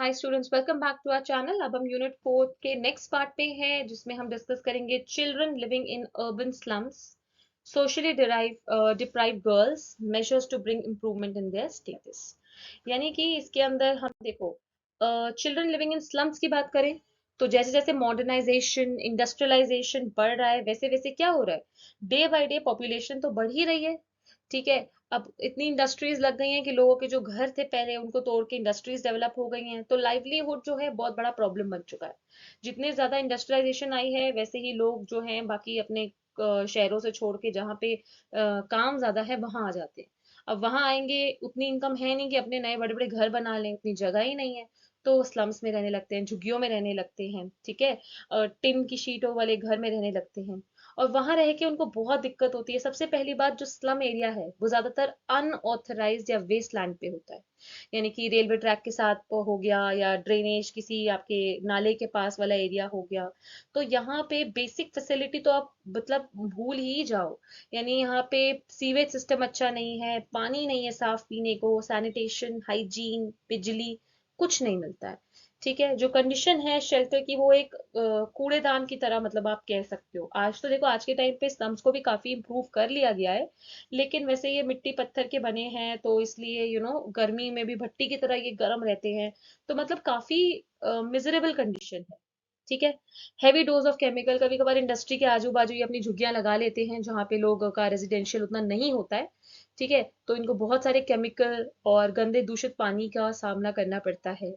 Hi students, welcome back to our channel. अब हम unit 4 के नेक्स्ट पार्ट पे हैं जिसमें हम डिस्कस करेंगे children living in urban slums, socially deprived girls, measures to bring improvement in their status. यानी कि इसके अंदर हम देखो चिल्ड्रन लिविंग इन स्लम्स की बात करें तो जैसे जैसे मॉडर्नाइजेशन इंडस्ट्रियलाइजेशन बढ़ रहा है वैसे वैसे क्या हो रहा है, डे बाय डे पॉपुलेशन तो बढ़ ही रही है। ठीक है। अब इतनी इंडस्ट्रीज लग गई हैं कि लोगों के जो घर थे पहले उनको तोड़ के इंडस्ट्रीज डेवलप हो गई हैं, तो लाइवलीहुड जो है बहुत बड़ा प्रॉब्लम बन चुका है। जितने ज्यादा इंडस्ट्रियलाइजेशन आई है वैसे ही लोग जो हैं बाकी अपने शहरों से छोड़ के जहाँ पे काम ज्यादा है वहां आ जाते हैं। अब वहां आएंगे, उतनी इनकम है नहीं कि अपने नए बड़े बड़े घर बना लें, उतनी जगह ही नहीं है। तो स्लम्स में रहने लगते हैं, झुग्गियों में रहने लगते हैं। ठीक है। टिन की शीटों वाले घर में रहने लगते हैं और वहां रह के उनको बहुत दिक्कत होती है। सबसे पहली बात, जो स्लम एरिया है वो ज्यादातर अनऑथराइज्ड या वेस्ट लैंड पे होता है। यानी कि रेलवे ट्रैक के साथ हो गया या ड्रेनेज किसी आपके नाले के पास वाला एरिया हो गया। तो यहाँ पे बेसिक फैसिलिटी तो आप मतलब भूल ही जाओ। यानी यहाँ पे सीवेज सिस्टम अच्छा नहीं है, पानी नहीं है साफ पीने को, सैनिटेशन, हाइजीन, बिजली कुछ नहीं मिलता है। ठीक है। जो कंडीशन है शेल्टर की वो एक कूड़ेदान की तरह मतलब आप कह सकते हो। आज तो देखो आज के टाइम पे स्लम्स को भी काफी इम्प्रूव कर लिया गया है, लेकिन वैसे ये मिट्टी पत्थर के बने हैं तो इसलिए गर्मी में भी भट्टी की तरह ये गर्म रहते हैं। तो मतलब काफी मिजरेबल कंडीशन है। ठीक है। हैवी डोज ऑफ केमिकल, कभी कभार इंडस्ट्री के आजू बाजू ये अपनी झुग्गियां लगा लेते हैं जहाँ पे लोग का रेजिडेंशियल उतना नहीं होता है। ठीक है। तो इनको बहुत सारे केमिकल और गंदे दूषित पानी का सामना करना पड़ता है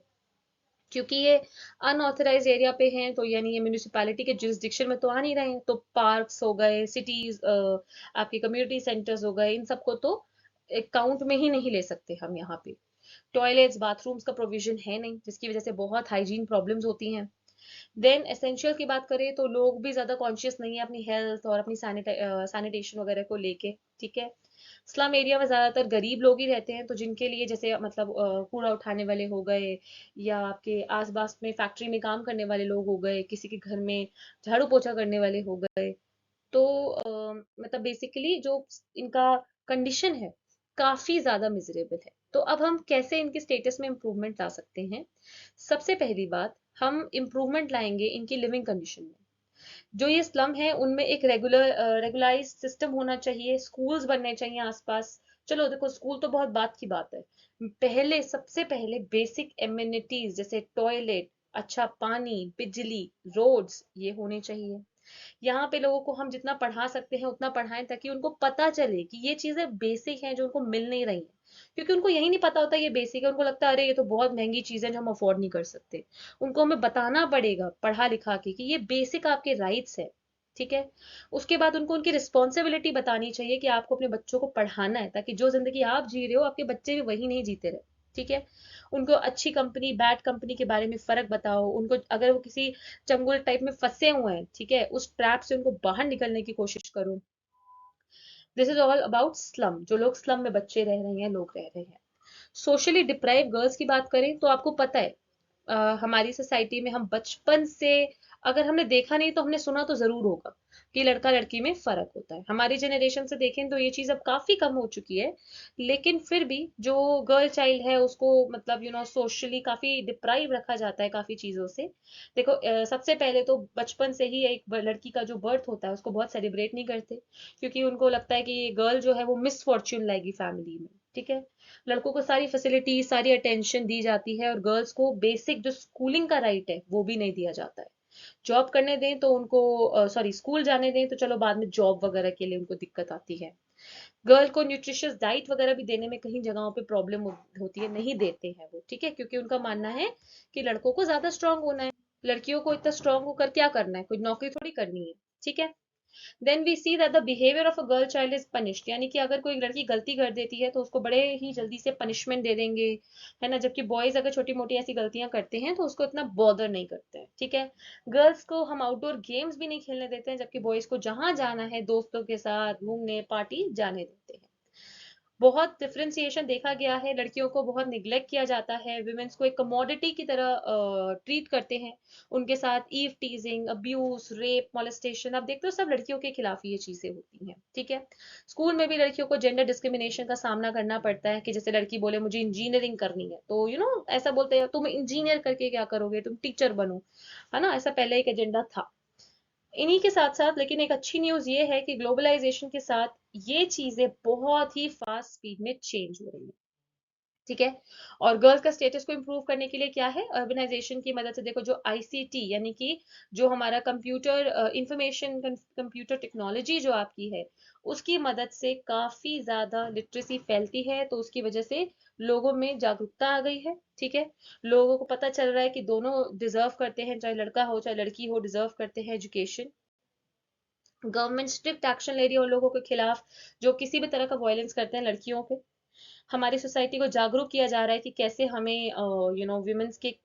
क्योंकि ये अनऑथराइज एरिया पे हैं। तो यानी ये म्यूनिसिपैलिटी के जुरिस्डिक्शन में तो आ नहीं रहे हैं। तो पार्क्स हो गए, सिटीज, आपके कम्युनिटी सेंटर्स हो गए, इन सबको तो एक काउंट में ही नहीं ले सकते हम यहाँ पे। टॉयलेट्स बाथरूम्स का प्रोविजन है नहीं जिसकी वजह से बहुत हाइजीन प्रॉब्लम्स होती हैं। देन एसेंशियल की बात करें तो लोग भी ज्यादा कॉन्शियस नहीं है अपनी हेल्थ और अपनी सैनिटेशन वगैरह को लेके। ठीक है। स्लम एरिया में ज्यादातर गरीब लोग ही रहते हैं, तो जिनके लिए जैसे मतलब कूड़ा उठाने वाले हो गए या आपके आसपास में फैक्ट्री में काम करने वाले लोग हो गए, किसी के घर में झाड़ू पोछा करने वाले हो गए। तो मतलब बेसिकली जो इनका कंडीशन है काफी ज्यादा मिजरेबल है। तो अब हम कैसे इनके स्टेटस में इम्प्रूवमेंट ला सकते हैं? सबसे पहली बात, हम इम्प्रूवमेंट लाएंगे इनकी लिविंग कंडीशन में। जो ये स्लम है उनमें एक रेगुलराइज सिस्टम होना चाहिए, स्कूल्स बनने चाहिए आसपास। चलो देखो स्कूल तो बहुत बात की बात है, पहले सबसे पहले बेसिक एमिनिटीज जैसे टॉयलेट, अच्छा पानी, बिजली, रोड्स ये होने चाहिए। यहाँ पे लोगों को हम जितना पढ़ा सकते हैं उतना पढ़ाएं ताकि उनको पता चले कि ये चीजें बेसिक हैं जो उनको मिल नहीं रही हैं। क्योंकि उनको यही नहीं पता होता ये बेसिक है, उनको लगता है अरे ये तो बहुत महंगी चीज है जो हम अफोर्ड नहीं कर सकते। उनको हमें बताना पड़ेगा पढ़ा लिखा के कि ये बेसिक आपके राइट्स है। ठीक है। उसके बाद उनको उनकी रिस्पॉन्सिबिलिटी बतानी चाहिए कि आपको अपने बच्चों को पढ़ाना है ताकि जो जिंदगी आप जी रहे हो आपके बच्चे भी वही नहीं जीते रहे। ठीक है। उनको अच्छी कंपनी बैड कंपनी के बारे में फर्क बताओ। उनको अगर वो किसी चंगुल टाइप में फंसे हुए हैं, ठीक है, उस ट्रैप से उनको बाहर निकलने की कोशिश करो। This is all about slum, जो लोग स्लम में बच्चे रह रहे हैं, लोग रह रहे हैं। सोशली डिप्राइव गर्ल्स की बात करें तो आपको पता है हमारी सोसाइटी में हम बचपन से, अगर हमने देखा नहीं तो हमने सुना तो जरूर होगा कि लड़का लड़की में फर्क होता है। हमारी जनरेशन से देखें तो ये चीज अब काफी कम हो चुकी है, लेकिन फिर भी जो गर्ल चाइल्ड है उसको मतलब सोशली काफी डिप्राइव रखा जाता है काफी चीजों से। देखो सबसे पहले तो बचपन से ही एक लड़की का जो बर्थ होता है उसको बहुत सेलिब्रेट नहीं करते, क्योंकि उनको लगता है कि ये गर्ल जो है वो मिस फॉर्च्यून लाएगी फैमिली में। ठीक है। लड़कों को सारी फैसिलिटी सारी अटेंशन दी जाती है और गर्ल्स को बेसिक जो स्कूलिंग का राइट है वो भी नहीं दिया जाता है। जॉब करने दें तो उनको सॉरी स्कूल जाने दें तो चलो बाद में जॉब वगैरह के लिए उनको दिक्कत आती है। गर्ल को न्यूट्रिशियस डाइट वगैरह भी देने में कहीं जगहों पे प्रॉब्लम होती है, नहीं देते हैं वो। ठीक है। क्योंकि उनका मानना है कि लड़कों को ज्यादा स्ट्रांग होना है, लड़कियों को इतना स्ट्रांग होकर क्या करना है, कोई नौकरी थोड़ी करनी है। ठीक है। Then we see that the behaviour of a girl child is punished, यानी कि अगर कोई लड़की गलती कर देती है तो उसको बड़े ही जल्दी से पनिशमेंट दे देंगे, है ना। जबकि बॉयज अगर छोटी मोटी ऐसी गलतियां करते हैं तो उसको इतना बॉदर नहीं करते हैं। ठीक है। गर्ल्स को हम आउटडोर गेम्स भी नहीं खेलने देते हैं, जबकि बॉयज को जहां जाना है दोस्तों के साथ घूमने पार्टी जाने देते हैं। बहुत डिफरेंशिएशन देखा गया है, लड़कियों को बहुत निग्लेक्ट किया जाता है, वुमेन्स को एक कमोडिटी की तरह ट्रीट करते हैं, उनके साथ eve teasing, abuse, rape, molestation, आप देखते हो सब लड़कियों के खिलाफ ये चीजें होती हैं, ठीक है। स्कूल में भी लड़कियों को जेंडर डिस्क्रिमिनेशन का सामना करना पड़ता है कि जैसे लड़की बोले मुझे इंजीनियरिंग करनी है तो ऐसा बोलते हैं तुम इंजीनियर करके क्या करोगे, तुम टीचर बनो, है ना, ऐसा पहले एक एजेंडा था। इन्हीं के साथ साथ लेकिन एक अच्छी न्यूज ये है कि ग्लोबलाइजेशन के साथ ये चीजें बहुत ही फास्ट स्पीड में चेंज हो रही है, ठीक है। और गर्ल्स का स्टेटस को इम्प्रूव करने के लिए क्या है, अर्बनाइजेशन की मदद से, देखो जो आईसीटी यानी कि जो हमारा कंप्यूटर इंफॉर्मेशन कंप्यूटर टेक्नोलॉजी जो आपकी है, उसकी मदद से काफी ज्यादा लिटरेसी फैलती है, तो उसकी वजह से लोगों में जागरूकता आ गई है, ठीक है। लोगों को पता चल रहा है कि दोनों डिजर्व करते हैं, चाहे लड़का हो चाहे लड़की हो, डिजर्व करते हैं एजुकेशन। गवर्नमेंट स्ट्रिक्ट एक्शन ले रही है उन लोगों के खिलाफ जो किसी भी तरह का वायलेंस करते हैं लड़कियों पे। हमारी सोसाइटी को जागरूक किया जा रहा है कि कैसे हमें वुमेन्स के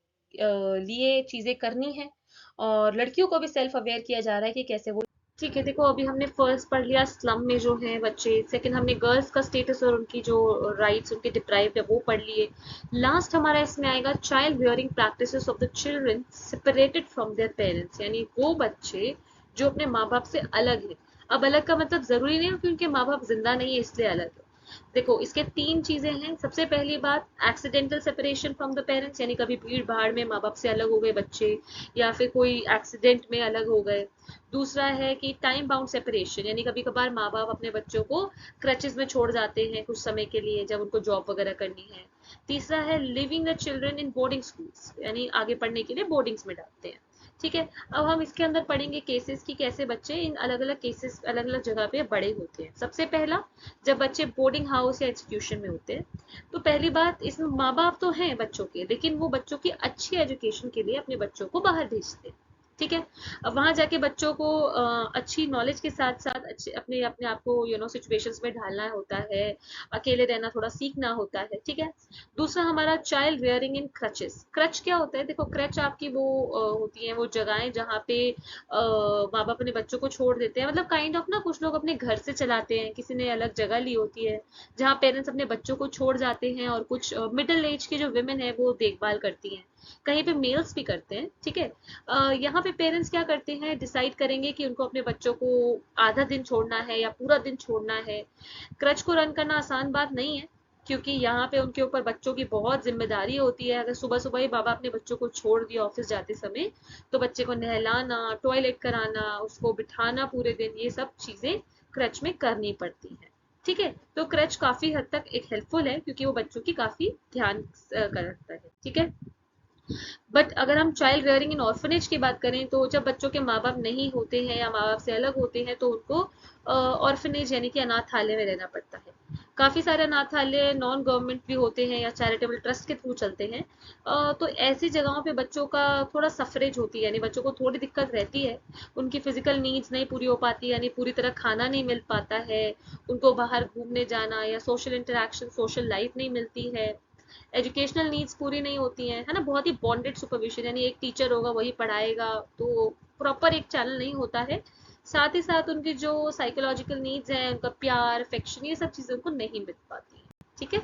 लिए चीजें करनी है, और लड़कियों को भी सेल्फ अवेयर किया जा रहा है कि कैसे वो, ठीक है। देखो अभी हमने फर्स्ट पढ़ लिया स्लम में जो है बच्चे, सेकंड हमने गर्ल्स का स्टेटस और उनकी जो राइट्स उनके डिप्राइव्ड है वो पढ़ लिए। लास्ट हमारा इसमें आएगा child rearing practices of the children separated from their parents, यानी वो बच्चे जो अपने माँ बाप से अलग है। अब अलग का मतलब जरूरी नहीं है कि उनके माँ बाप जिंदा नहीं है इसलिए अलग है। देखो इसके तीन चीजें हैं। सबसे पहली बात accidental separation from the parents, यानी कभी भीड़ भाड़ में माँ बाप से अलग हो गए बच्चे, या फिर कोई एक्सीडेंट में अलग हो गए। दूसरा है कि टाइम बाउंड सेपरेशन, यानी कभी कभार माँ बाप अपने बच्चों को क्रचेस में छोड़ जाते हैं कुछ समय के लिए जब उनको जॉब वगैरह करनी है। तीसरा है living the children in boarding schools, यानी आगे पढ़ने के लिए बोर्डिंग्स में डालते हैं, ठीक है। अब हम इसके अंदर पढ़ेंगे केसेस की कैसे बच्चे इन अलग अलग केसेस अलग अलग जगह पे बड़े होते हैं। सबसे पहला, जब बच्चे बोर्डिंग हाउस या इंस्टीट्यूशन में होते हैं, तो पहली बात इसमें माँ बाप तो हैं बच्चों के, लेकिन वो बच्चों की अच्छी एजुकेशन के लिए अपने बच्चों को बाहर भेजते हैं, ठीक है। अब वहां जाके बच्चों को अच्छी नॉलेज के साथ साथ अच्छे अपने अपने आप को सिचुएशंस में ढालना होता है, अकेले रहना थोड़ा सीखना होता है, ठीक है। दूसरा हमारा चाइल्ड वेयरिंग इन क्रचेस। क्रच क्या होता है, देखो क्रच आपकी वो होती है वो जगहें जहाँ पे माँ बाप अपने बच्चों को छोड़ देते हैं, मतलब काइंड ऑफ ना, कुछ लोग अपने घर से चलाते हैं, किसी ने अलग जगह ली होती है जहाँ पेरेंट्स अपने बच्चों को छोड़ जाते हैं, और कुछ मिडिल एज की जो विमेन है वो देखभाल करती हैं, कहीं पे मेल्स भी करते हैं, ठीक है। यहाँ पे पेरेंट्स क्या करते हैं, डिसाइड करेंगे कि उनको अपने बच्चों को आधा दिन छोड़ना है या पूरा दिन छोड़ना है। क्रच को रन करना आसान बात नहीं है, क्योंकि यहाँ पे उनके ऊपर बच्चों की बहुत जिम्मेदारी होती है। अगर सुबह सुबह ही बाबा अपने बच्चों को छोड़ दिया ऑफिस जाते समय, तो बच्चे को नहलाना, टॉयलेट कराना, उसको बिठाना पूरे दिन, ये सब चीजें क्रच में करनी पड़ती है, ठीक है। तो क्रच काफी हद तक एक हेल्पफुल है क्योंकि वो बच्चों की काफी ध्यान रखता है, ठीक है। बट अगर हम चाइल्ड रेयरिंग इन ऑर्फनेज की बात करें, तो जब बच्चों के माँ बाप नहीं होते हैं या माँ बाप से अलग होते हैं, तो उनको ऑर्फनेज यानी कि अनाथालय में रहना पड़ता है। काफी सारे अनाथालय नॉन गवर्नमेंट भी होते हैं या चैरिटेबल ट्रस्ट के थ्रू चलते हैं। तो ऐसी जगहों पे बच्चों का थोड़ा सफरेज होती है, यानी बच्चों को थोड़ी दिक्कत रहती है, उनकी फिजिकल नीड्स नहीं पूरी हो पाती, यानी पूरी तरह खाना नहीं मिल पाता है, उनको बाहर घूमने जाना या सोशल इंटरेक्शन, सोशल लाइफ नहीं मिलती है, एजुकेशनल नीड्स पूरी नहीं होती हैं, है ना। बहुत ही बॉन्डेड सुपरविजन, यानी एक टीचर होगा वही पढ़ाएगा, तो प्रॉपर एक चैनल नहीं होता है। साथ ही साथ उनकी जो साइकोलॉजिकल नीड्स हैं, उनका प्यार, अफेक्शन, ये सब चीजें उनको नहीं मिल पाती हैं, ठीक है।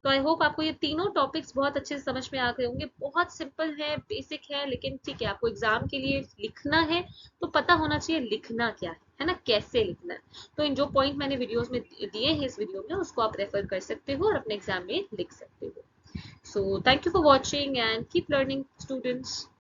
तो आई होप आपको ये तीनों टॉपिक्स बहुत अच्छे से समझ में आ गए होंगे। बहुत सिंपल है, बेसिक है, लेकिन ठीक है, आपको एग्जाम के लिए लिखना है तो पता होना चाहिए लिखना क्या है ना, कैसे लिखना है। तो इन जो पॉइंट मैंने वीडियोस में दिए हैं इस वीडियो में, उसको आप रेफर कर सकते हो और अपने एग्जाम में लिख सकते हो। So thank you for watching and keep learning, students.